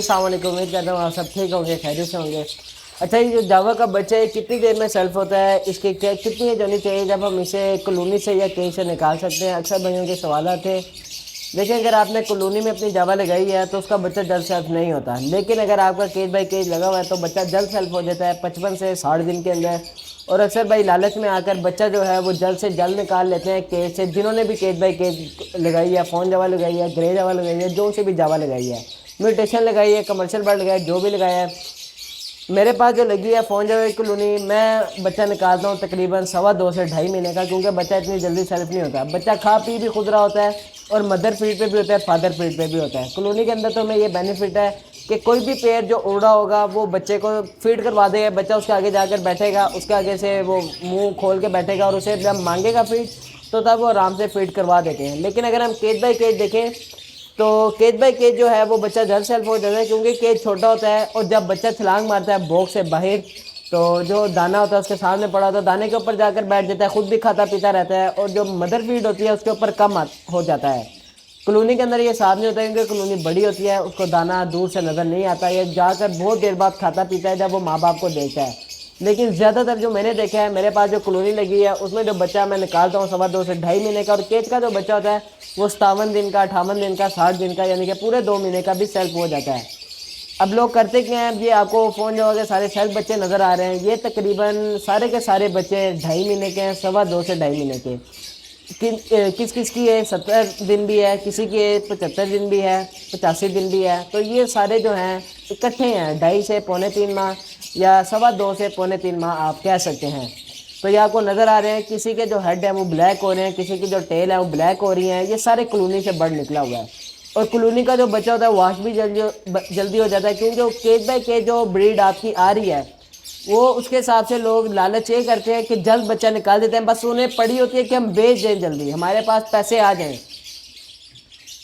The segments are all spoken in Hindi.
अस्सलाम वालेकुम। उम्मीद करता हूँ आप सब ठीक होंगे, खैरियत से होंगे। अच्छा, ये जो जावा का बच्चा है कितनी देर में सेल्फ होता है, इसकी क्या कितनी एज होनी चाहिए जब हम इसे कॉलोनी से या कहीं से निकाल सकते हैं? अक्सर भाइयों के सवाल थे। देखिए, अगर आपने कॉलोनी में अपनी जावा लगाई है तो उसका बच्चा जल्द सेल्फ नहीं होता, लेकिन अगर आपका केज बाई केज लगा हुआ है तो बच्चा जल्द सेल्फ हो जाता है 55 से 60 दिन के अंदर। और अक्सर भाई लालच में आकर बच्चा जो है वो जल्द से जल्द निकाल लेते हैं केज से। जिन्होंने भी केज बाई केज लगाई है, फ़ोन जावा लगाई है, ग्रे जावा लगाई है, जो से भी जावा लगाई है, म्यूटेशन लगाई है, कमर्शियल बर्ड लगाया है, जो भी लगाया है, मेरे पास जो लगी है फ़ोन जावा कॉलोनी, मैं बच्चा निकालता हूँ तकरीबन 2.25 से 2.5 महीने का, क्योंकि बच्चा इतनी जल्दी सेल्फ नहीं होता। बच्चा खा पी भी खुद रहा होता है और मदर फीड पे भी होता है, फादर फीड पे भी होता है। कॉलोनी के अंदर तो हमें ये बेनिफिट है कि कोई भी पेड़ जो उड़ रहा होगा वो बच्चे को फीड करवा देगा। बच्चा उसके आगे जाकर बैठेगा, उसके आगे से वो मुंह खोल के बैठेगा और उसे जब मांगेगा फीड तो तब वो आराम से फीड करवा देते हैं। लेकिन अगर हम केज बाई केज देखें तो केज बाई केज जो है वो बच्चा जल्द सेल्फ हो जाता है, क्योंकि केज छोटा होता है और जब बच्चा छलांग मारता है बॉक्स से बाहर तो जो दाना होता है उसके सामने पड़ा होता है, दाने के ऊपर जाकर बैठ जाता है, खुद भी खाता पीता रहता है और जो मदर फीड होती है उसके ऊपर कम हो जाता है। कॉलोनी के अंदर ये साफ नहीं होता है, क्योंकि कॉलोनी बड़ी होती है, उसको दाना दूर से नज़र नहीं आता, ये जाकर बहुत देर बाद खाता पीता है जब वो माँ बाप को देखता है। लेकिन ज़्यादातर जो मैंने देखा है, मेरे पास जो कॉलोनी लगी है उसमें जो बच्चा मैं निकालता हूँ 2.25 से 2.5 महीने का, और केज का जो बच्चा होता है वो 57 दिन का, 58 दिन का, 60 दिन का, यानी कि पूरे 2 महीने का भी सेल्फ हो जाता है। अब लोग करते क्या हैं, ये आपको फ़ोन जो के सारे सेल्फ बच्चे नज़र आ रहे हैं, ये तकरीबन सारे के सारे बच्चे 2.5 महीने के हैं, 2.25 से 2.5 महीने के। किस किस की है 70 दिन भी है, किसी की 75 दिन भी है, 85 दिन भी है। तो ये सारे जो हैं इकट्ठे हैं 2.5 से 2.25 माह या 2.25 से 2.25 माह आप कह सकते हैं। तो ये आपको नज़र आ रहे हैं, किसी के जो हेड है वो ब्लैक हो रहे हैं, किसी की जो टेल है वो ब्लैक हो रही है। ये सारे कॉलोनी से बर्ड निकला हुआ है। और कॉलोनी का जो बच्चा होता है वॉश भी जल्दी हो जाता है, क्योंकि जो केज बाई केज जो ब्रीड आपकी आ रही है वो उसके हिसाब से लोग लालच ये करते हैं कि जल्द बच्चा निकाल देते हैं। बस उन्हें पड़ी होती है कि हम बेच दें जल्दी, हमारे पास पैसे आ जाएं।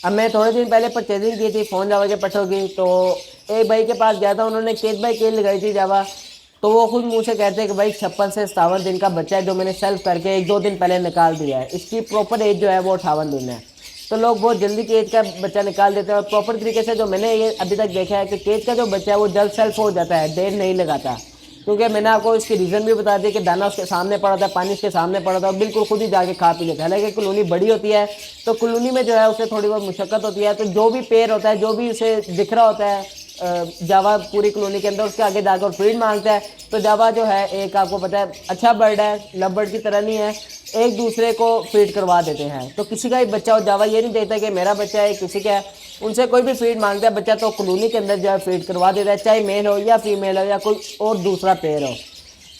अब मैं थोड़े दिन पहले परचेजिंग की थी फ़ोन जावा के पट्टों की, तो एक भाई के पास गया था, उन्होंने केज बाई केज लगाई थी जावा। तो वो खुद मुँह से कहते हैं कि भाई 56 से 57 दिन का बच्चा है जो मैंने सेल्फ करके 1-2 दिन पहले निकाल दिया है। इसकी प्रॉपर एज जो है वो 58 दिन है। तो लोग बहुत जल्दी केज का बच्चा निकाल देते हैं, और प्रॉपर तरीके से जो मैंने ये अभी तक देखा है कि केज का जो बच्चा है वो जल्द सेल्फ हो जाता है, देर नहीं लगाता। क्योंकि मैंने आपको इसकी रीज़न भी बता दी कि दाना उसके सामने पड़ा था, पानी उसके सामने पड़ा था और बिल्कुल खुद ही जाके खा पी लेता है। हालांकि कॉलोनी बड़ी होती है तो कॉलोनी में जो है उसे थोड़ी बहुत मुशक्क़त होती है, तो जो भी पेड़ होता है, जो भी उसे दिख रहा होता है जावा पूरी कॉलोनी के अंदर, उसके आगे जाकर फीड मांगता है। तो जावा जो है एक आपको पता है अच्छा बर्ड है, लव बर्ड की तरह नहीं है, एक दूसरे को फीड करवा देते हैं। तो किसी का ही बच्चा हो, जावा ये नहीं देता कि मेरा बच्चा है किसी का है, उनसे कोई भी फीड मांगता है बच्चा तो कॉलोनी के अंदर जो है फीड करवा देता है, चाहे मेल हो या फीमेल हो या कोई और दूसरा पेयर हो।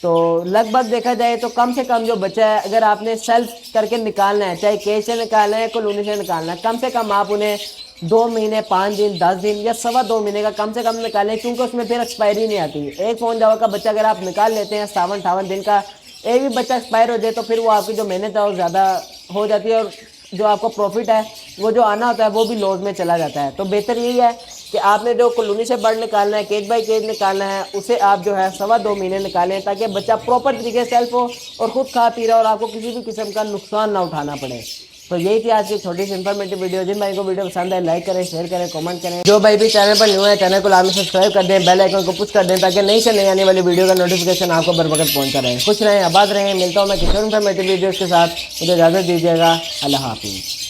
तो लगभग देखा जाए तो कम से कम जो बच्चा है, अगर आपने सेल्फ करके निकालना है, चाहे केज से निकालना है कॉलोनी से निकालना है, कम से कम आप उन्हें 2 महीने, 5 दिन, 10 दिन या 2.25 महीने का कम से कम निकालें, क्योंकि उसमें फिर एक्सपायरी नहीं आती। एक फ़ोन जावा का बच्चा अगर आप निकाल लेते हैं 57-58 दिन का, एक भी बच्चा एक्सपायर हो जाए तो फिर वो आपकी जो मेहनत है वो ज़्यादा हो जाती है, और जो आपको प्रॉफिट है वो जो आना होता है वो भी लॉस में चला जाता है। तो बेहतर यही है कि आपने जो कॉलोनी से बर्ड निकालना है, केज बाई केज निकालना है, उसे आप जो है 2.25 महीने निकालें, ताकि बच्चा प्रॉपर तरीके से सेल्फ हो और ख़ुद खा पी रहा हो और आपको किसी भी किस्म का नुकसान ना उठाना पड़े। तो यही थी आज की छोटी सी इन्फॉर्मेटिव वीडियो। जिन भाई को वीडियो पसंद है लाइक करें, शेयर करें, कमेंट करें। जो भाई भी चैनल पर न्यू है चैनल को लाजमी सब्सक्राइब कर दें, बेल आइकन को पुश कर दें, ताकि नई से नई आने वाली वीडियो का नोटिफिकेशन आपको बर वक्त पहुंचता रहे। खुश रहें, आबाद रहें। मिलता हूँ मैं किसी इन्फॉर्मेटिव वीडियो के साथ, मुझे इजाज़त दीजिएगा। अल्लाह हाफिज़।